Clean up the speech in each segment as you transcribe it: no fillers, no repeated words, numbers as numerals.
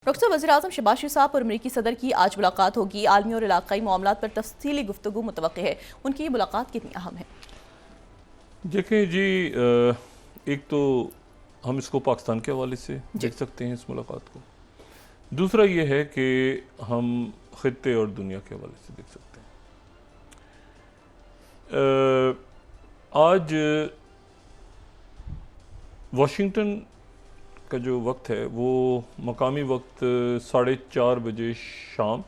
Doctor साहब, वज़ीर-ए-आज़म शहबाज शरीफ साहब और अमरीकी सदर की आज मुलाकात होगी। आलमी और इलाकाई मामलात पर तफसीली गुफ्तगू मुतवक्किल है। उनकी ये मुलाकात कितनी अहम है? देखें जी, एक तो हम इसको पाकिस्तान के हवाले से जी। देख सकते हैं इस मुलाकात को। दूसरा ये है कि हम ख़ित्ते और दुनिया के हवाले से देख सकते हैं। आज वाशिंगटन का जो वक्त है वो मकामी वक्त 4:30 बजे शाम,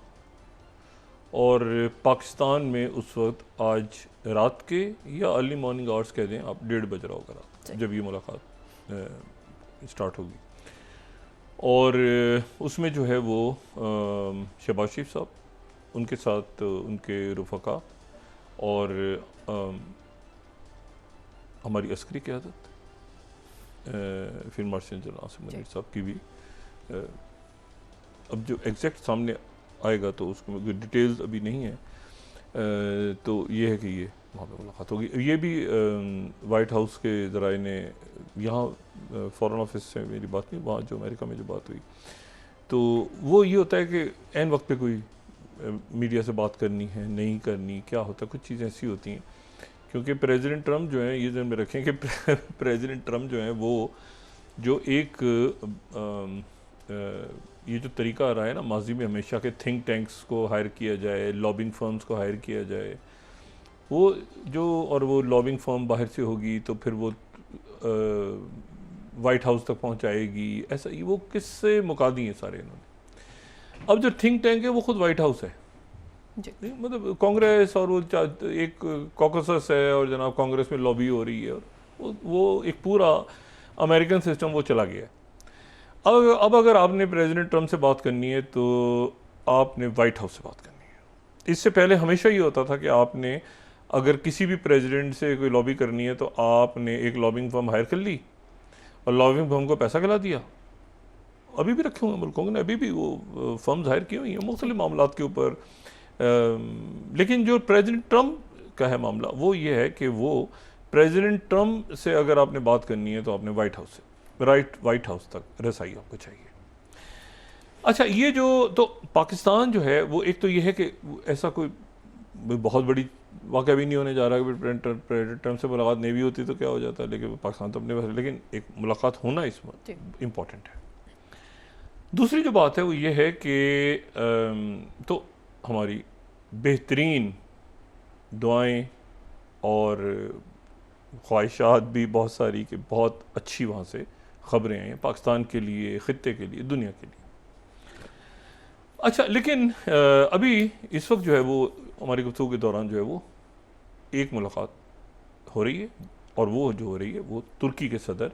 और पाकिस्तान में उस वक्त आज रात के या अर्ली मॉर्निंग आवर्स कह दें आप, 1:30 बज रहा होगा रात जब ये मुलाकात स्टार्ट होगी। और उसमें जो है वो शहबाज शरीफ साहब, उनके साथ उनके रुफ़का और हमारी अस्करी क़यादत, फिर मार्शल जनरल आसिम मुनीर साहब की भी अब जो एग्जैक्ट सामने आएगा तो उसको डिटेल्स अभी नहीं है। तो ये है कि ये वहाँ पर मुलाकात होगी। ये भी वाइट हाउस के ज़राए ने, यहाँ फ़ॉरेन ऑफिस से मेरी बात नहीं, वहाँ जो अमेरिका में जो बात हुई, तो वो ये होता है कि ऐन वक्त पे कोई मीडिया से बात करनी है, नहीं करनी, क्या होता है, कुछ चीज़ें ऐसी होती हैं। क्योंकि प्रेसिडेंट ट्रम्प जो हैं, ये ध्यान में रखें कि प्रेसिडेंट ट्रम्प जो हैं वो जो एक ये जो तरीका आ रहा है ना माजी में हमेशा के थिंक टैंक्स को हायर किया जाए, लॉबिंग फर्म्स को हायर किया जाए, वो जो, और वो लॉबिंग फर्म बाहर से होगी तो फिर वो वाइट हाउस तक पहुंचाएगी, ऐसा ही वो किससे मुका दिए हैं सारे इन्होंने। अब जो थिंक टैंक है वो खुद वाइट हाउस है जी। मतलब कांग्रेस, और वो एक कॉकसस है, और जनाब कांग्रेस में लॉबी हो रही है, और वो एक पूरा अमेरिकन सिस्टम वो चला गया है। अब अगर आपने प्रेसिडेंट ट्रम्प से बात करनी है तो आपने वाइट हाउस से बात करनी है। इससे पहले हमेशा ये होता था कि आपने अगर किसी भी प्रेसिडेंट से कोई लॉबी करनी है तो आपने एक लॉबिंग फर्म हायर कर ली और लॉबिंग फर्म को पैसा खिला दिया। अभी भी रखे हुए हैं मुल्कों ने, अभी भी वो फर्म्स हायर की हुई हैं मुख्तलिफ मामलात के ऊपर। लेकिन जो प्रेसिडेंट ट्रम्प का है मामला वो ये है कि वो प्रेसिडेंट ट्रम्प से अगर आपने बात करनी है तो आपने वाइट हाउस से वाइट हाउस तक रसाई आपको चाहिए। अच्छा, ये जो तो पाकिस्तान जो है वो एक तो ये है कि ऐसा कोई बहुत बड़ी वाक़या भी नहीं होने जा रहा कि प्रेसिडेंट ट्रम्प से मुलाकात नहीं भी होती तो क्या हो जाता है, लेकिन पाकिस्तान तो अपने पास, लेकिन एक मुलाकात होना इसमें इम्पॉर्टेंट है। दूसरी जो बात है वो ये है कि तो हमारी बेहतरीन दुआएं और ख्वाहिशात भी बहुत सारी कि बहुत अच्छी वहाँ से ख़बरें आई हैं पाकिस्तान के लिए, ख़ित्ते के लिए, दुनिया के लिए। अच्छा, लेकिन अभी इस वक्त जो है वो हमारी गुफ्तगू के दौरान जो है वो एक मुलाकात हो रही है, और वो जो हो रही है वो तुर्की के सदर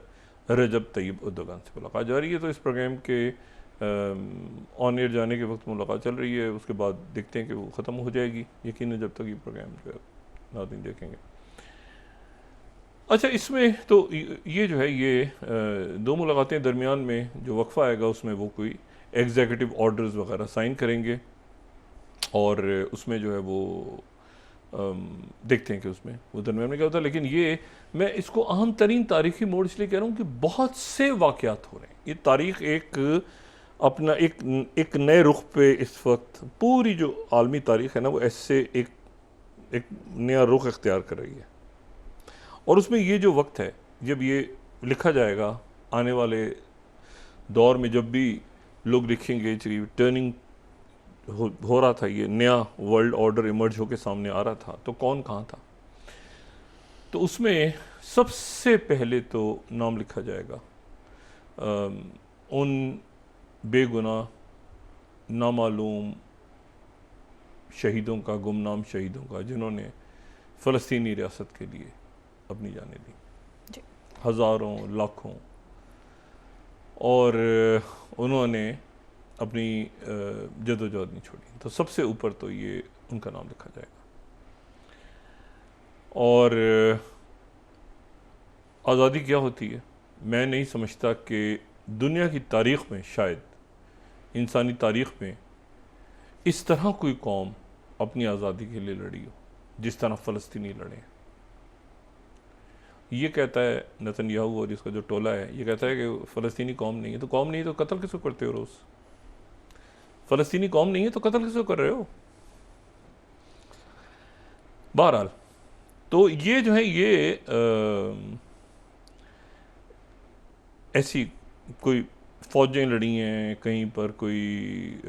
रजब तैयब अर्दोगान से मुलाकात जा रही है। तो इस प्रोग्राम के ऑन एयर जाने के वक्त मुलाकात चल रही है, उसके बाद देखते हैं कि वो ख़त्म हो जाएगी यकीनन जब तक ये प्रोग्राम जो है नाज़रीन देखेंगे। अच्छा, इसमें तो ये जो है ये दो मुलाकातें दरमियान में जो वक्फ़ा आएगा उसमें वो कोई एग्जीक्यूटिव ऑर्डर्स वगैरह साइन करेंगे, और उसमें जो है वो देखते हैं कि उसमें वो दरमियान में क्या होता है। लेकिन ये मैं इसको अहम तरीन तारीख़ी मोड़ इसलिए कह रहा हूँ कि बहुत से वाक़यात हो रहे हैं। ये तारीख़ एक अपना एक नए रुख पे इस वक्त पूरी जो आलमी तारीख़ है ना वो ऐसे एक नया रुख इख्तियार कर रही है। और उसमें ये जो वक्त है जब ये लिखा जाएगा आने वाले दौर में, जब भी लोग लिखेंगे टर्निंग हो रहा था, ये नया वर्ल्ड ऑर्डर इमर्ज होकर सामने आ रहा था, तो कौन कहाँ था, तो उसमें सबसे पहले तो नाम लिखा जाएगा उन बेगुनाह नामालूम शहीदों का, गुमनाम शहीदों का, जिन्होंने फ़लस्तीनी रियासत के लिए अपनी जानें दी, हज़ारों लाखों, और उन्होंने अपनी जदोजहद नहीं छोड़ी। तो सबसे ऊपर तो ये उनका नाम लिखा जाएगा। और आज़ादी क्या होती है, मैं नहीं समझता कि दुनिया की तारीख़ में, शायद इंसानी तारीख़ में, इस तरह कोई कौम अपनी आज़ादी के लिए लड़ी हो जिस तरह फ़लस्तीनी लड़े। ये कहता है नेतन्याहू और इसका जो टोला है, ये कहता है कि फ़लस्तीनी कौम नहीं है, तो कौम नहीं है तो कत्ल किसको करते हो रोज़? फ़लस्तीनी कौम नहीं है तो कत्ल किसको कर रहे हो? बहरहाल तो ये जो है ये ऐसी कोई फौजें लड़ी हैं, कहीं पर कोई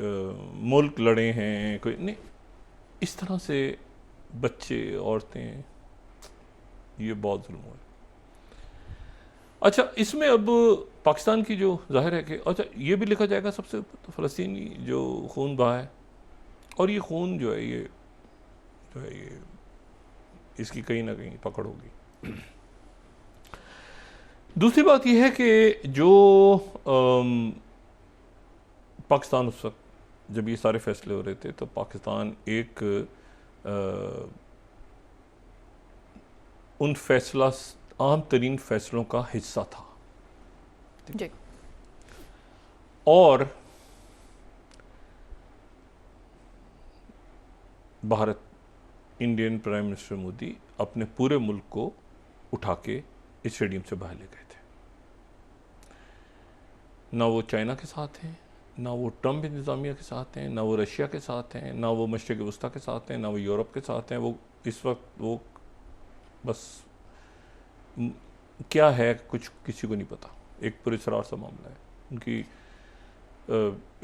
मुल्क लड़े हैं, कोई नहीं, इस तरह से बच्चे, औरतें, ये बहुत जुल्म हुआ है। अच्छा, इसमें अब पाकिस्तान की जो जाहिर है कि अच्छा ये भी लिखा जाएगा सबसे तो फ़लस्तीनी जो खून बहा है, और ये खून जो है ये इसकी कहीं ना कहीं पकड़ होगी। दूसरी बात यह है कि जो पाकिस्तान उस वक्त जब ये सारे फैसले हो रहे थे तो पाकिस्तान एक उन आम तरीन फैसलों का हिस्सा था जी। और Bharat, Indian prime minister Modi अपने पूरे मुल्क को उठा के इस स्टेडियम से बाहर ले गए थे। ना वो चाइना के साथ हैं, ना वो ट्रम्प इंतज़ामिया के साथ हैं, ना वो रशिया के साथ हैं, ना वो मशरिक़ वस्ता के साथ हैं, ना वो यूरोप के साथ हैं। वो इस वक्त वो बस क्या है कुछ किसी को नहीं पता, एक पुरस्कार सा मामला है उनकी।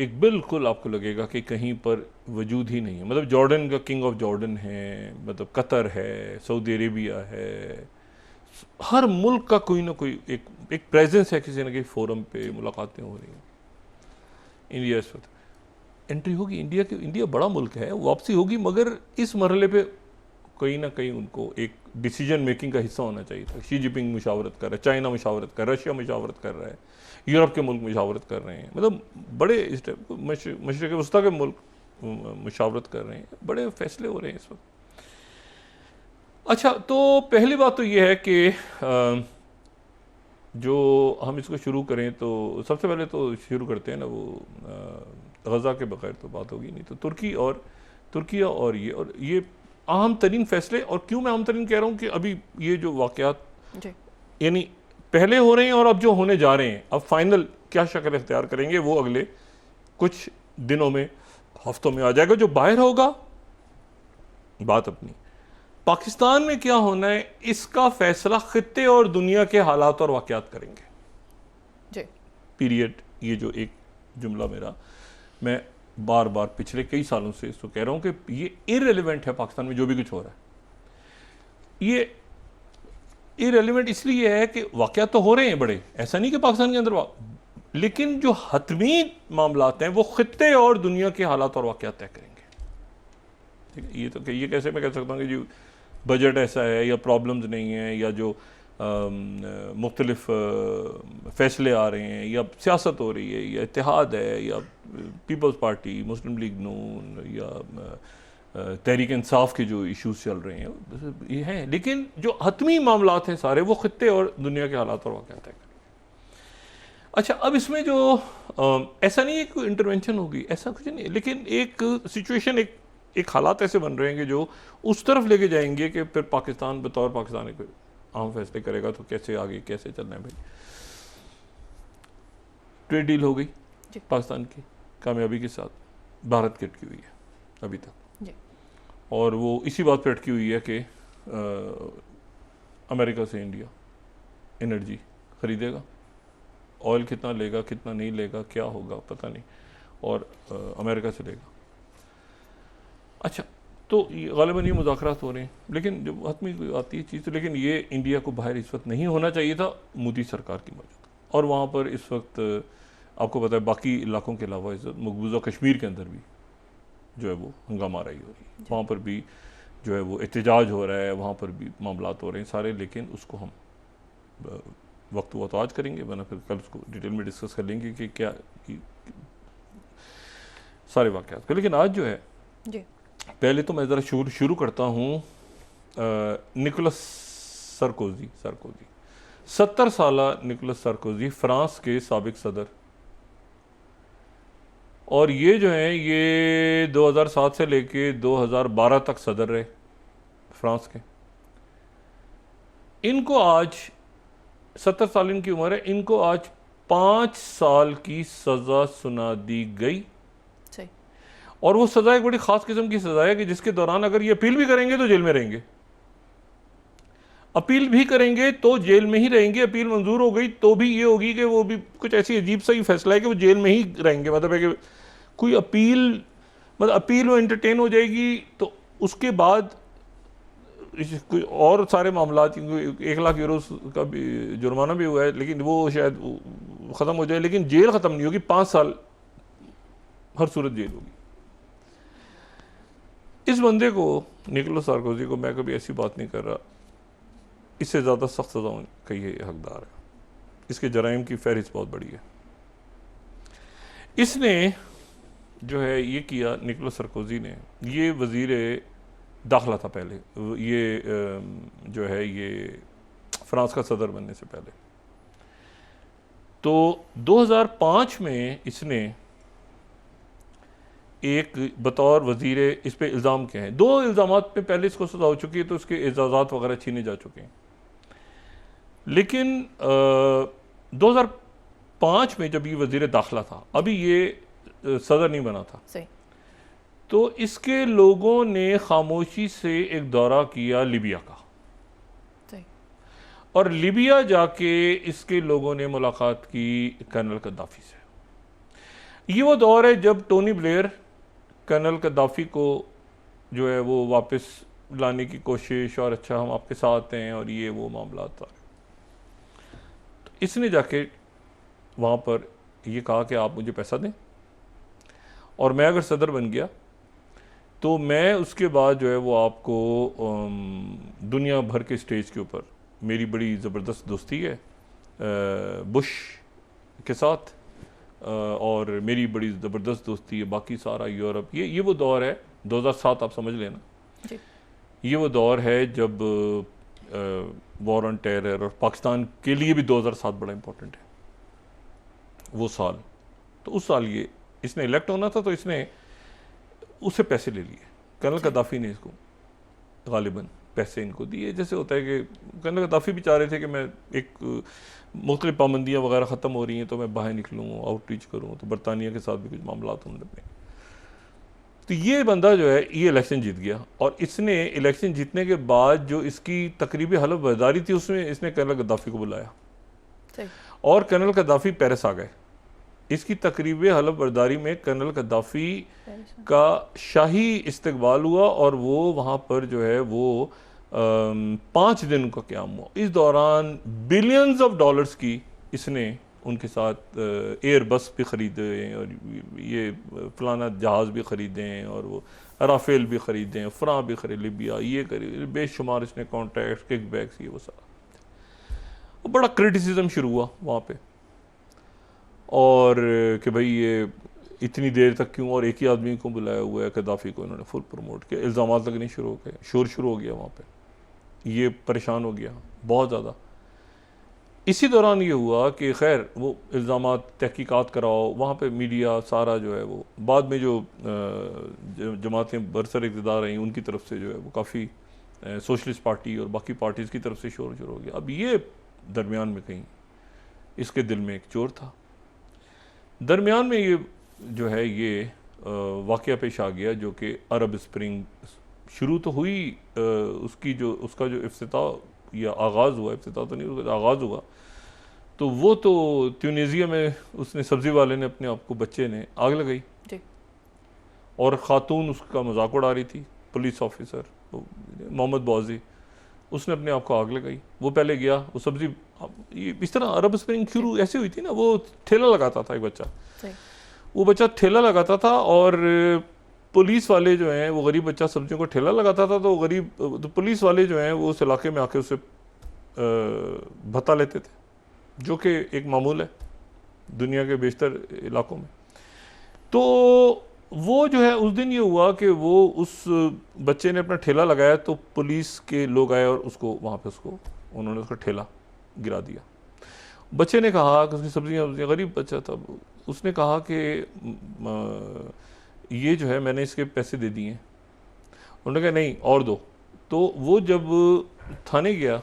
एक बिल्कुल आपको लगेगा कि कहीं पर वजूद ही नहीं है। मतलब जॉर्डन का किंग ऑफ जॉर्डन है, मतलब कतर है, सऊदी अरेबिया है, हर मुल्क का कोई ना कोई एक प्रेजेंस है, किसी न किसी फोरम पे मुलाकातें हो रही हैं। इंडिया इस वक्त एंट्री होगी, इंडिया बड़ा मुल्क है, वापसी होगी, मगर इस मरहले पे कहीं ना कहीं उनको एक डिसीजन मेकिंग का हिस्सा होना चाहिए था। शी जिनपिंग मुशावरत कर रहा है, चाइना मुशावरत कर रहा है, रशिया मुशावरत कर रहा है, यूरोप के मुल्क मुशावरत कर रहे हैं, मतलब बड़े मशरिक़ वस्ता के मुल्क मुशावरत कर रहे हैं, बड़े फैसले हो रहे हैं इस वक्त। अच्छा, तो पहली बात तो ये है कि जो हम इसको शुरू करें तो सबसे पहले तो शुरू करते हैं ना, वो गज़ा के बगैर तो बात होगी नहीं। तो तुर्किया और ये अहम तरीन फैसले। और क्यों मैं अहम तरीन कह रहा हूँ कि अभी ये जो वाक़यात यानी पहले हो रहे हैं और अब जो होने जा रहे हैं, अब फाइनल क्या शक्ल इख्तियार करेंगे वो अगले कुछ दिनों में, हफ्तों में आ जाएगा। जो बाहर होगा बात अपनी, पाकिस्तान में क्या होना है इसका फैसला खित्ते और दुनिया के हालात और वाक़यात करेंगे जी। पीरियड। ये जो एक जुमला मेरा, मैं बार बार पिछले कई सालों से इसको कह रहा हूं कि ये इररिलेवेंट है पाकिस्तान में जो भी कुछ हो रहा है। ये इररिलेवेंट इसलिए है कि वाक़यात तो हो रहे हैं बड़े, ऐसा नहीं कि पाकिस्तान के अंदर, लेकिन जो हतमी मामलात हैं वो खित्ते और दुनिया के हालात और वाक़यात तय करेंगे। ठीक है, ये तो ये कैसे मैं कह सकता हूँ कि जो बजट ऐसा है या प्रॉब्लम्स नहीं है या जो मुख्तलिफ फैसले आ रहे हैं या सियासत हो रही है या इत्तेहाद है या पीपल्स पार्टी, मुस्लिम लीग नून या तहरीक इंसाफ के जो इश्यूज चल रहे हैं ये हैं, लेकिन जो हतमी मामलात हैं सारे वो खित्ते और दुनिया के हालात और वाक़यात तय करेंगे। अच्छा, अब इसमें जो ऐसा नहीं है कि इंटरवेंशन होगी, ऐसा कुछ नहीं है, लेकिन एक सिचुएशन, एक हालात ऐसे बन रहे हैं कि जो उस तरफ लेके जाएंगे कि फिर पाकिस्तान बतौर पाकिस्तान एक अहम फैसले करेगा तो कैसे आगे कैसे चलना है। भाई, ट्रेड डील हो गई पाकिस्तान की कामयाबी के साथ, भारत की अटकी हुई है अभी तक जी। और वो इसी बात पर अटकी हुई है कि अमेरिका से इंडिया एनर्जी खरीदेगा, ऑयल कितना लेगा कितना नहीं लेगा क्या होगा पता नहीं, और अमेरिका से लेगा। अच्छा, तो ग़ालिबन ये मुज़ाकरात हो रहे हैं, लेकिन जब हतमी आती है चीज़ तो, लेकिन ये इंडिया को बाहर इस वक्त नहीं होना चाहिए था मोदी सरकार की मौजूद। और वहाँ पर इस वक्त आपको पता है बाकी इलाकों के अलावा इस वक्त मकबूजा कश्मीर के अंदर भी जो है वो हंगामा रही हो रही है, वहाँ पर भी जो है वो एहतजाज हो रहा है, वहाँ पर भी मामलात हो रहे हैं सारे, लेकिन उसको हम वक्त हुआ तो आज करेंगे, वरना फिर कल उसको डिटेल में डिस्कस कर लेंगे कि क्या सारे वाक़यात। लेकिन आज जो है जी। पहले तो मैं ज़रा शुरू करता हूँ निकोलस सरकोजी 70 साला निकोलस सरकोजी, फ्रांस के साबिक सदर, और ये जो है ये 2007 से लेके 2012 तक सदर रहे फ्रांस के। इनको आज 70 साल इनकी उम्र है, इनको आज 5 साल की सज़ा सुना दी गई। सही। और वो सज़ा एक बड़ी ख़ास किस्म की सज़ा है कि जिसके दौरान अगर ये अपील भी करेंगे तो जेल में रहेंगे, अपील भी करेंगे तो जेल में ही रहेंगे। अपील मंजूर हो गई तो भी ये होगी कि वो भी कुछ ऐसी अजीब सा ही फैसला है कि वो जेल में ही रहेंगे। मतलब है कि कोई अपील, मतलब अपील वो एंटरटेन हो जाएगी तो उसके बाद कोई और सारे मामला, 1 लाख यूरो का भी जुर्माना भी हुआ है, लेकिन वो शायद ख़त्म हो जाए, लेकिन जेल ख़त्म नहीं होगी, 5 साल हर सूरत जेल होगी। इस बंदे को, निकोलस सार्कोजी को, मैं कभी ऐसी बात नहीं कर रहा, इससे ज़्यादा सख्त सज़ा का ये हकदार है। इसके जराइम की फहरिस्त बहुत बड़ी है। इसने जो है ये किया, निकोलस सार्कोजी ने, ये वज़ीर दाखिला था पहले, ये जो है ये फ्रांस का सदर बनने से पहले। तो 2005 में इसने एक बतौर वज़ीर, इस पे इल्ज़ाम क्या हैं, 2 इल्ज़ामात पे पहले इसको सज़ा हो चुकी है, तो उसके एजाज़ात वगैरह छीने जा चुके हैं। लेकिन 2005 में जब ये वज़ीर दाखिला था, अभी ये सदर नहीं बना था, सही। तो इसके लोगों ने खामोशी से एक दौरा किया लीबिया का, सही। और लीबिया जाके इसके लोगों ने मुलाकात की कर्नल गद्दाफी से। ये वो दौर है जब टोनी ब्लेयर कर्नल गद्दाफी को जो है वो वापस लाने की कोशिश, और अच्छा हम आपके साथ हैं और ये वो मामला था। तो इसने जाके वहाँ पर ये कहा कि आप मुझे पैसा दें और मैं अगर सदर बन गया तो मैं उसके बाद जो है वो आपको दुनिया भर के स्टेज के ऊपर, मेरी बड़ी ज़बरदस्त दोस्ती है बुश के साथ, और मेरी बड़ी ज़बरदस्त दोस्ती है बाकी सारा यूरोप। ये वो दौर है 2007, आप समझ लेना जी। ये वो दौर है जब वॉर ऑन टेरर, और पाकिस्तान के लिए भी 2007 बड़ा इंपॉर्टेंट है वो साल। तो उस साल ये इसने इलेक्ट होना था, तो इसने उससे पैसे ले लिए। कर्नल गद्दाफी ने इसको गालिबन पैसे इनको दिए। जैसे होता है कि कर्नल गद्दाफी भी चाह रहे थे कि मैं एक मुख्तलिफ पाबंदियाँ वगैरह ख़त्म हो रही हैं तो मैं बाहर निकलूँ, आउटरीच करूँ, तो बरतानिया के साथ भी कुछ मामला उन्होंने अपने। तो ये बंदा जो है ये इलेक्शन जीत गया, और इसने इलेक्शन जीतने के बाद जो इसकी तकरीबी हलफ बर्दारी थी उसमें इसने कर्नल गद्दाफी को बुलाया, और कर्नल गद्दाफी पेरिस आ गए। इसकी तकरीबी हलफ बर्दारी में कर्नल गद्दाफी का शाही इस्तकबाल हुआ, और वो वहाँ पर जो है वो 5 दिन का क़याम हुआ। इस दौरान बिलियंस ऑफ डॉलर्स की इसने उनके साथ एयर बस भी ख़रीदे, और ये फलाना जहाज़ भी ख़रीदे, और वो राफेल भी ख़रीदे, फ्रां भी ख़रीद, लिबिया ये खरीद, बेशुमार इसने कॉन्ट्रैक्ट, किकबैक्स, ये वो सारा। बड़ा क्रिटिसिज्म शुरू हुआ वहाँ पे, और कि भाई ये इतनी देर तक क्यों, और एक ही आदमी को बुलाया हुआ है। गद्दाफी को इन्होंने फुल प्रमोट किया, इल्ज़ामात लगने शुरू हो गए, शोर शुरू हो गया वहाँ पे, ये परेशान हो गया बहुत ज़्यादा। इसी दौरान ये हुआ कि खैर वो इल्ज़ामात तहकीकात कराओ, वहाँ पे मीडिया सारा जो है वो, बाद में जो जमातें बरसर इक़्तिदार रहीं उनकी तरफ से जो है वो काफ़ी सोशलिस्ट पार्टी और बाकी पार्टीज़ की तरफ से शोर शुरू हो गया। अब ये दरमियान में कहीं इसके दिल में एक चोर था। दरमियान में ये जो है ये वाक़या पेश आ गया, जो कि अरब स्प्रिंग शुरू तो हुई, उसका जो इफ्तिताह या आगाज़ हुआ, इफ्तिताह तो नहीं, उसका आगाज़ हुआ, तो वो तो ट्यूनीसिया में उसने सब्ज़ी वाले ने अपने आप को, बच्चे ने आग लगाई, और ख़ातून उसका मजाक उड़ा रही थी, पुलिस ऑफिसर मोहम्मद बौजी, उसने अपने आप को आग लगाई। वो पहले गया, वो सब्ज़ी, इस तरह अरब स्प्रिंग शुरू ऐसे हुई थी ना, वो ठेला लगाता था एक बच्चा, वो बच्चा ठेला लगाता था, और पुलिस वाले जो हैं, वो गरीब बच्चा सब्जियों को ठेला लगाता था, तो पुलिस वाले जो हैं वो उस इलाके में आके उससे भत्ता लेते थे, जो कि एक मामूल है दुनिया के बेशतर इलाकों में। तो वो जो है उस दिन ये हुआ कि वो उस बच्चे ने अपना ठेला लगाया, तो पुलिस के लोग आए और उसको वहाँ पे उन्होंने उसका ठेला गिरा दिया। बच्चे ने कहा कि उसकी सब्जियाँ, गरीब बच्चा था, उसने कहा कि ये जो है मैंने इसके पैसे दे दिए। उन्होंने कहा नहीं और दो। तो वो जब थाने गया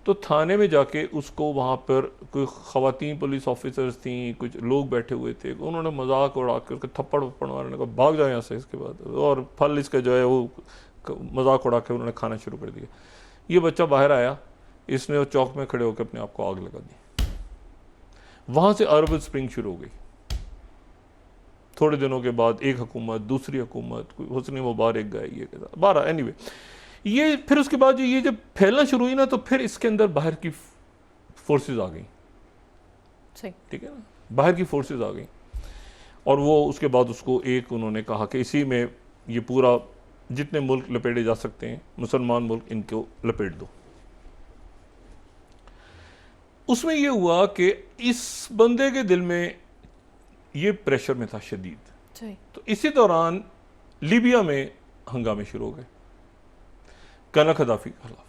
तो थाने में जाके उसको वहाँ पर कोई ख़वातीन पुलिस ऑफिसर्स थी, कुछ लोग बैठे हुए थे, उन्होंने मजाक उड़ा के उसके थप्पड़ वप्पड़ मारने को भाग जाए यहाँ से इसके बाद, और फल इसका जो है वो मजाक उड़ा के उन्होंने खाना शुरू कर दिया। ये बच्चा बाहर आया, इसने वो चौक में खड़े होकर अपने आप को आग लगा दी। वहाँ से अरब स्प्रिंग शुरू हो गई। थोड़े दिनों के बाद एक हुकूमत, दूसरी हुकूमत, कोई हुस्नी मुबारक गए, ये कहता 12 एनीवे ये फिर उसके बाद ये जब फैलना शुरू हुई ना, तो फिर इसके अंदर बाहर की फोर्सेस आ गई, ठीक है ना, बाहर की फोर्सेस आ गई। और वो उसके बाद उसको एक उन्होंने कहा कि इसी में ये पूरा जितने मुल्क लपेटे जा सकते हैं, मुसलमान मुल्क, इनको लपेट दो। उसमें ये हुआ कि इस बंदे के दिल में ये प्रेशर में था शदीद। तो इसी दौरान लीबिया में हंगामे शुरू हो गए कर्नल कदाफी के खिलाफ।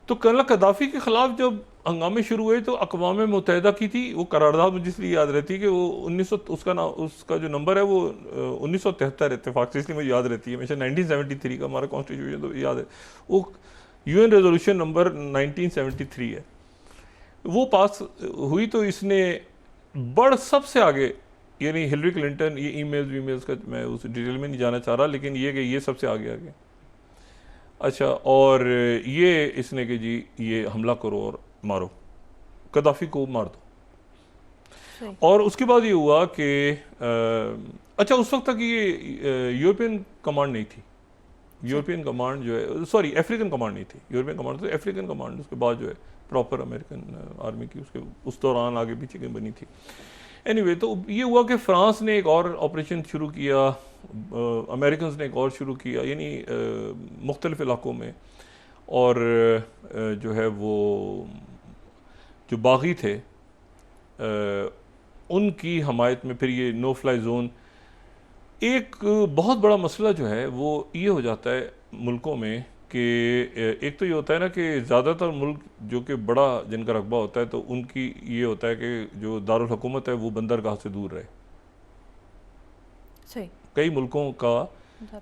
तो कर्नल कदाफी के खिलाफ जब हंगामे शुरू हुए तो अक़वाम मुत्तहिदा की थी वो करारदाद, मुझे इसलिए याद रहती है कि वो 1900 उसका जो नंबर है वो 1973 इत्तेफाक से, इसलिए मुझे याद रहती है हमेशा। 1973 का हमारा कॉन्स्टिट्यूशन तो याद है, वो UN रेजोल्यूशन नंबर 1973 है, वो पास हुई। तो इसने बड़ सबसे आगे, यानी हिलरी क्लिंटन, ये ईमेल्स का मैं उस डिटेल में नहीं जाना चाह रहा, लेकिन ये कि ये सबसे आगे अच्छा, और ये इसने कि जी ये हमला करो और मारो, कदाफी को मार दो। और उसके बाद ये हुआ कि अच्छा, उस वक्त तक ये यूरोपियन कमांड नहीं थी, यूरोपियन कमांड जो है, सॉरी अफ्रीकन कमांड नहीं थी, यूरोपियन कमांड तो अफ्रीकन कमांड उसके बाद जो है प्रॉपर अमेरिकन आर्मी की उसके उस दौरान आगे पीछे की बनी थी। एनीवे तो ये हुआ कि फ्रांस ने एक और ऑपरेशन शुरू किया, अमेरिकन ने एक और शुरू किया, यानी मुख्तलिफ इलाकों में। और जो है वो जो बागी थे उनकी हमायत में फिर ये नो फ्लाई जोन। एक बहुत बड़ा मसला जो है वो ये हो जाता है मुल्कों में कि एक तो ये होता है ना कि ज़्यादातर मुल्क जो कि बड़ा जिनका रकबा होता है, तो उनकी ये होता है कि जो दारुल हुकूमत है वो बंदरगाह से दूर रहे। सही। कई मुल्कों का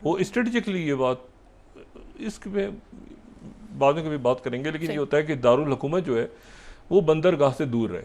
वो स्ट्रेटजिकली ये बात, इसके में बाद में कभी बात करेंगे, लेकिन ये होता है कि दारुल हुकूमत जो है वो बंदरगाह से दूर रहे।